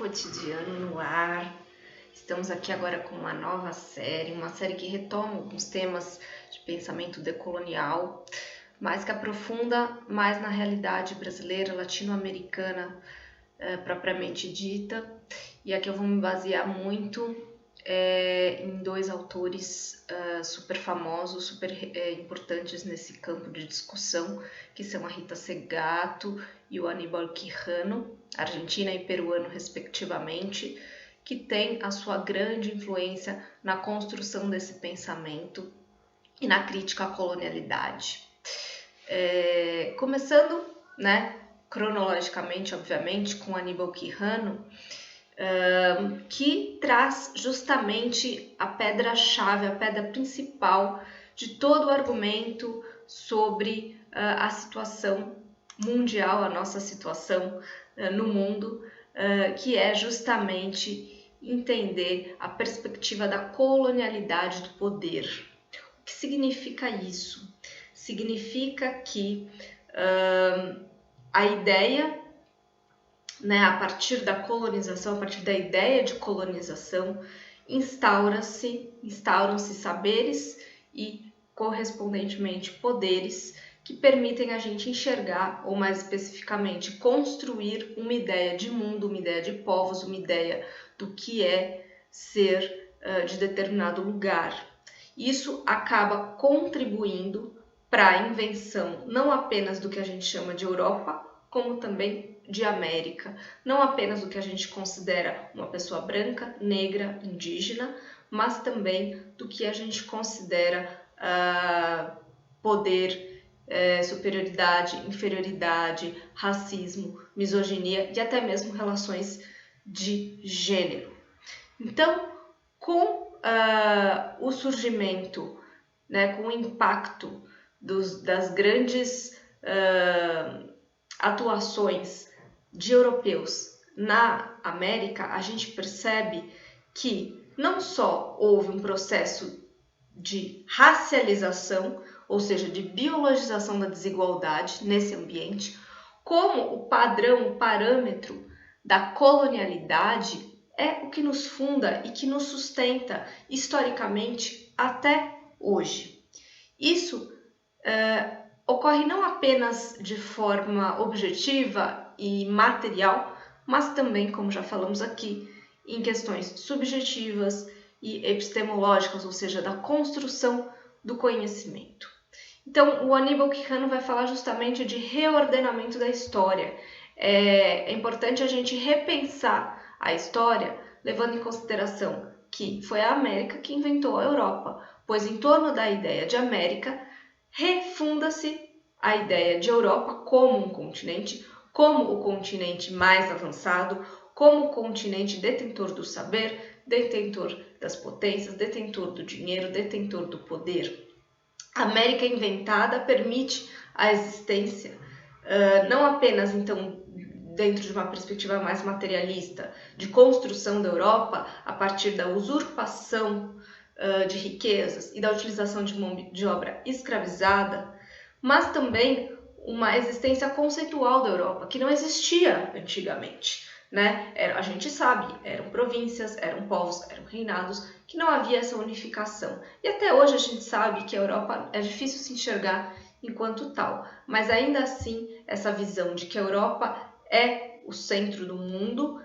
Cotidiano no ar. Estamos aqui agora com uma nova série, uma série que retoma alguns temas de pensamento decolonial, mas que aprofunda mais na realidade brasileira, latino-americana, propriamente dita. E aqui eu vou me basear muito em dois autores super famosos, super importantes nesse campo de discussão, que são a Rita Segato e o Aníbal Quijano, argentino e peruano respectivamente, que tem a sua grande influência na construção desse pensamento e na crítica à colonialidade. Começando, cronologicamente, obviamente, com Aníbal Quijano, que traz justamente a pedra-chave, a pedra principal de todo o argumento sobre a situação mundial, a nossa situação no mundo, que é justamente entender a perspectiva da colonialidade do poder. O que significa isso? Significa que a ideia, a partir da colonização, a partir da ideia de colonização, instauram-se saberes e, correspondentemente, poderes que permitem a gente enxergar, ou mais especificamente, construir uma ideia de mundo, uma ideia de povos, uma ideia do que é ser de determinado lugar. Isso acaba contribuindo para a invenção não apenas do que a gente chama de Europa, como também de América, não apenas do que a gente considera uma pessoa branca, negra, indígena, mas também do que a gente considera poder, superioridade, inferioridade, racismo, misoginia e até mesmo relações de gênero. Então, com o surgimento, com o impacto das grandes atuações de europeus na América, a gente percebe que não só houve um processo de racialização, ou seja, de biologização da desigualdade nesse ambiente, como o padrão, o parâmetro da colonialidade é o que nos funda e que nos sustenta historicamente até hoje. Isso ocorre não apenas de forma objetiva e material, mas também, como já falamos aqui, em questões subjetivas e epistemológicas, ou seja, da construção do conhecimento. Então, o Aníbal Quijano vai falar justamente de reordenamento da história. É importante a gente repensar a história, levando em consideração que foi a América que inventou a Europa, pois em torno da ideia de América refunda-se a ideia de Europa como um continente, como o continente mais avançado, como o continente detentor do saber, detentor das potências, detentor do dinheiro, detentor do poder. A América inventada permite a existência, não apenas, então, dentro de uma perspectiva mais materialista, de construção da Europa a partir da usurpação de riquezas e da utilização de mão de obra escravizada, mas também uma existência conceitual da Europa, que não existia antigamente. A gente sabe, eram províncias, eram povos, eram reinados, que não havia essa unificação. E até hoje a gente sabe que a Europa é difícil se enxergar enquanto tal, mas ainda assim essa visão de que a Europa é o centro do mundo,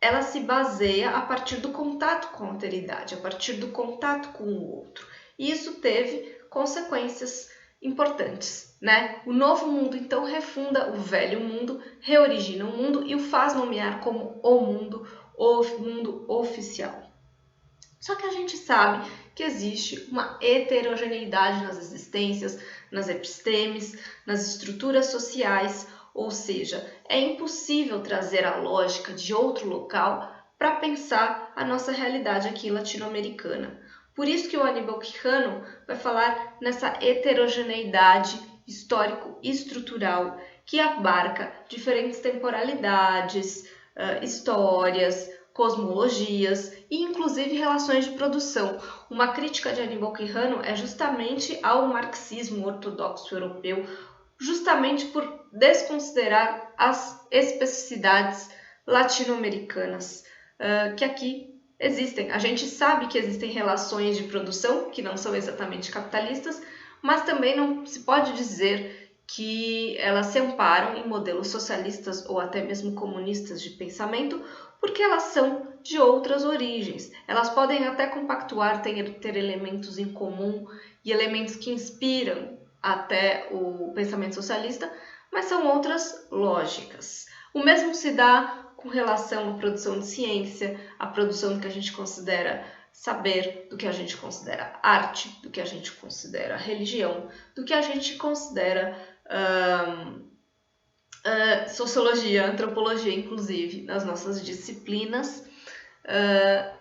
ela se baseia a partir do contato com a alteridade, a partir do contato com o outro. E isso teve consequências importantes, O novo mundo, então, refunda o velho mundo, reorigina o mundo e o faz nomear como o mundo oficial. Só que a gente sabe que existe uma heterogeneidade nas existências, nas epistemes, nas estruturas sociais, ou seja, é impossível trazer a lógica de outro local para pensar a nossa realidade aqui latino-americana. Por isso que o Aníbal Quijano vai falar nessa heterogeneidade histórico-estrutural que abarca diferentes temporalidades, histórias, cosmologias e inclusive relações de produção. Uma crítica de Aníbal Quijano é justamente ao marxismo ortodoxo europeu, justamente por desconsiderar as especificidades latino-americanas que aqui existem. A gente sabe que existem relações de produção que não são exatamente capitalistas, mas também não se pode dizer que elas se amparam em modelos socialistas ou até mesmo comunistas de pensamento, porque elas são de outras origens. Elas podem até compactuar, ter elementos em comum e elementos que inspiram até o pensamento socialista, mas são outras lógicas. O mesmo se dá com relação à produção de ciência, à produção do que a gente considera saber, do que a gente considera arte, do que a gente considera religião, do que a gente considera sociologia, antropologia, inclusive, nas nossas disciplinas,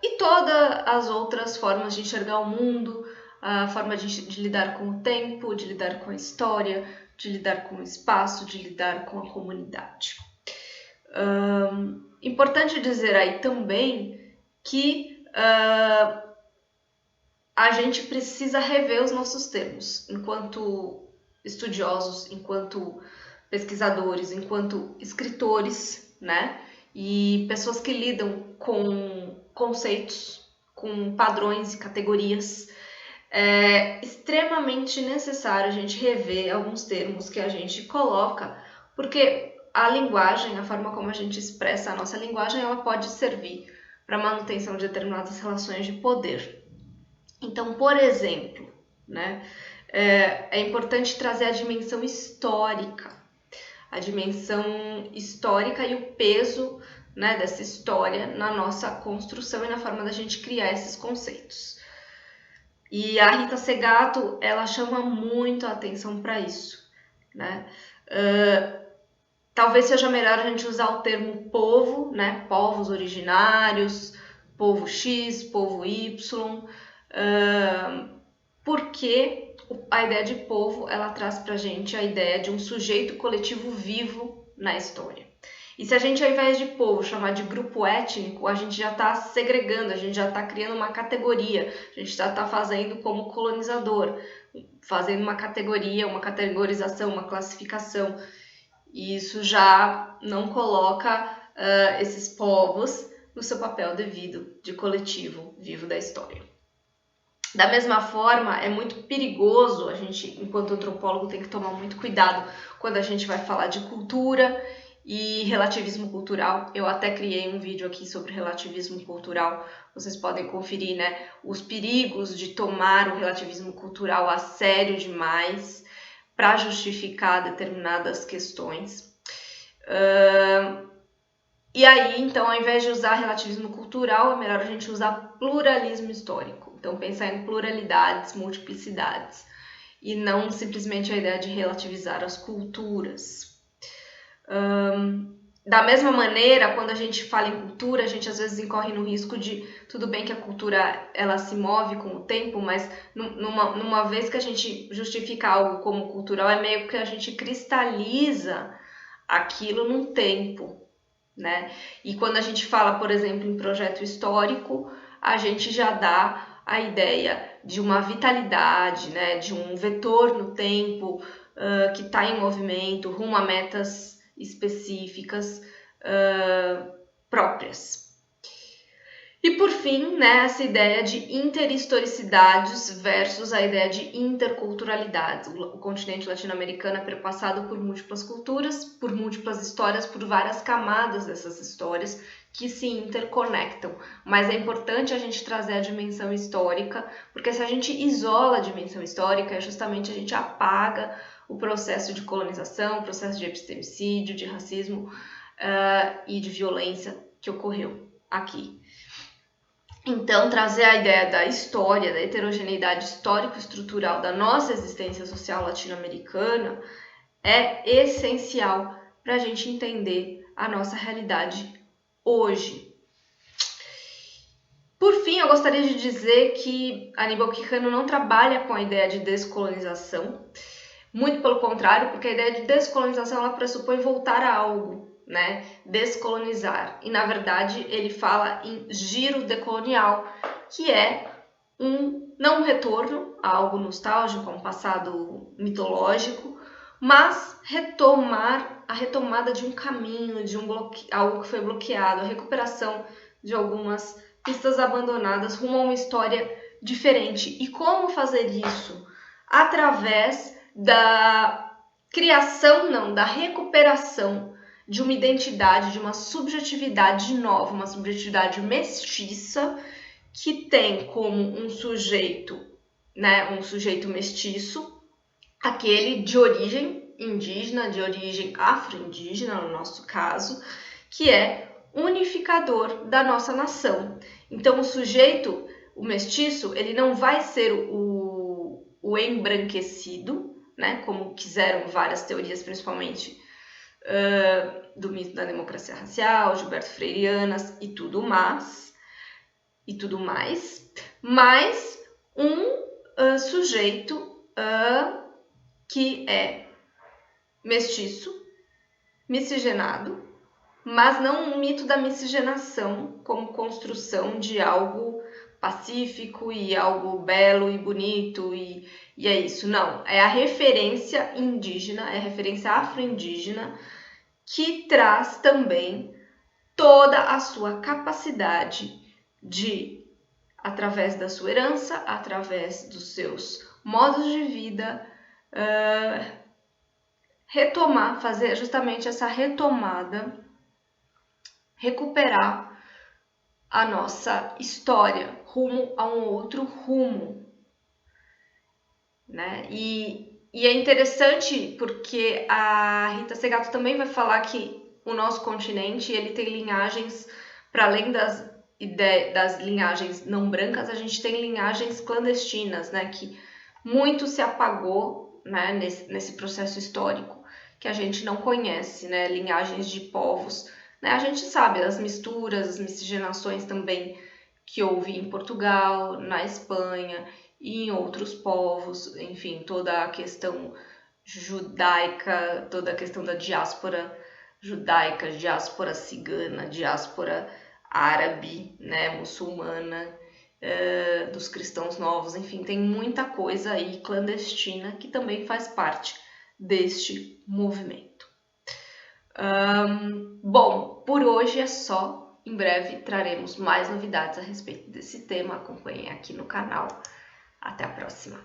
e todas as outras formas de enxergar o mundo, a forma de lidar com o tempo, de lidar com a história, de lidar com o espaço, de lidar com a comunidade. Importante dizer aí também que a gente precisa rever os nossos termos enquanto estudiosos, enquanto pesquisadores, enquanto escritores, né? E pessoas que lidam com conceitos, com padrões e categorias. É extremamente necessário a gente rever alguns termos que a gente coloca, porque a linguagem, a forma como a gente expressa a nossa linguagem, ela pode servir para a manutenção de determinadas relações de poder. Então, por exemplo, né, é importante trazer a dimensão histórica. A dimensão histórica e o peso, né, dessa história na nossa construção e na forma da gente criar esses conceitos. E a Rita Segato, ela chama muito a atenção para isso, né? Talvez seja melhor a gente usar o termo povo, né? Povos originários, povo X, povo Y, porque a ideia de povo, ela traz pra gente a ideia de um sujeito coletivo vivo na história. E se a gente, ao invés de povo, chamar de grupo étnico, a gente já está segregando, a gente já está criando uma categoria, a gente já está fazendo como colonizador, fazendo uma categoria, uma categorização, uma classificação. E isso já não coloca esses povos no seu papel devido de coletivo vivo da história. Da mesma forma, é muito perigoso, a gente, enquanto antropólogo, tem que tomar muito cuidado quando a gente vai falar de cultura e relativismo cultural. Eu até criei um vídeo aqui sobre relativismo cultural, vocês podem conferir, né, os perigos de tomar o relativismo cultural a sério demais para justificar determinadas questões. E aí, então, ao invés de usar relativismo cultural, é melhor a gente usar pluralismo histórico. Então, pensar em pluralidades, multiplicidades, e não simplesmente a ideia de relativizar as culturas. Da mesma maneira, quando a gente fala em cultura, a gente às vezes incorre no risco de, tudo bem que a cultura ela se move com o tempo, mas numa vez que a gente justifica algo como cultural, é meio que a gente cristaliza aquilo num tempo, né? E quando a gente fala, por exemplo, em projeto histórico, a gente já dá a ideia de uma vitalidade, né? De um vetor no tempo que está em movimento, rumo a metas específicas próprias. E por fim, né, essa ideia de interhistoricidades versus a ideia de interculturalidades. O continente latino-americano é perpassado por múltiplas culturas, por múltiplas histórias, por várias camadas dessas histórias que se interconectam. Mas é importante a gente trazer a dimensão histórica, porque se a gente isola a dimensão histórica, justamente a gente apaga o processo de colonização, o processo de epistemicídio, de racismo e de violência que ocorreu aqui. Então, trazer a ideia da história, da heterogeneidade histórico-estrutural da nossa existência social latino-americana é essencial para a gente entender a nossa realidade hoje. Por fim, eu gostaria de dizer que Aníbal Quijano não trabalha com a ideia de descolonização, muito pelo contrário, porque a ideia de descolonização ela pressupõe voltar a algo, né? Descolonizar. E, na verdade, ele fala em giro decolonial, que é não um retorno a algo nostálgico, a um passado mitológico, mas a retomada de um caminho, de algo que foi bloqueado, a recuperação de algumas pistas abandonadas rumo a uma história diferente. E como fazer isso? Através da da recuperação de uma identidade, de uma subjetividade nova, uma subjetividade mestiça, que tem como um sujeito, né, um sujeito mestiço, aquele de origem indígena, de origem afro-indígena, no nosso caso, que é unificador da nossa nação. Então, o sujeito, o mestiço, ele não vai ser o embranquecido, né, como quiseram várias teorias, principalmente do mito da democracia racial, Gilberto Freirianas e tudo mais, mas um sujeito que é mestiço, miscigenado, mas não um mito da miscigenação como construção de algo pacífico e algo belo e bonito e é isso. Não, é a referência indígena, é a referência afro-indígena que traz também toda a sua capacidade de, através da sua herança, através dos seus modos de vida, fazer justamente essa retomada, recuperar a nossa história rumo a um outro rumo, né? E é interessante porque a Rita Segato também vai falar que o nosso continente ele tem linhagens, para além das linhagens não brancas, a gente tem linhagens clandestinas, né? Que muito se apagou, né, nesse processo histórico, que a gente não conhece, né? Linhagens de povos, né? A gente sabe as misturas, as miscigenações também que houve em Portugal, na Espanha e em outros povos, enfim, toda a questão judaica, toda a questão da diáspora judaica, diáspora cigana, diáspora árabe, né, muçulmana, dos cristãos novos, enfim, tem muita coisa aí clandestina que também faz parte deste movimento. Bom, por hoje é só. Em breve traremos mais novidades a respeito desse tema. Acompanhem aqui no canal. Até a próxima!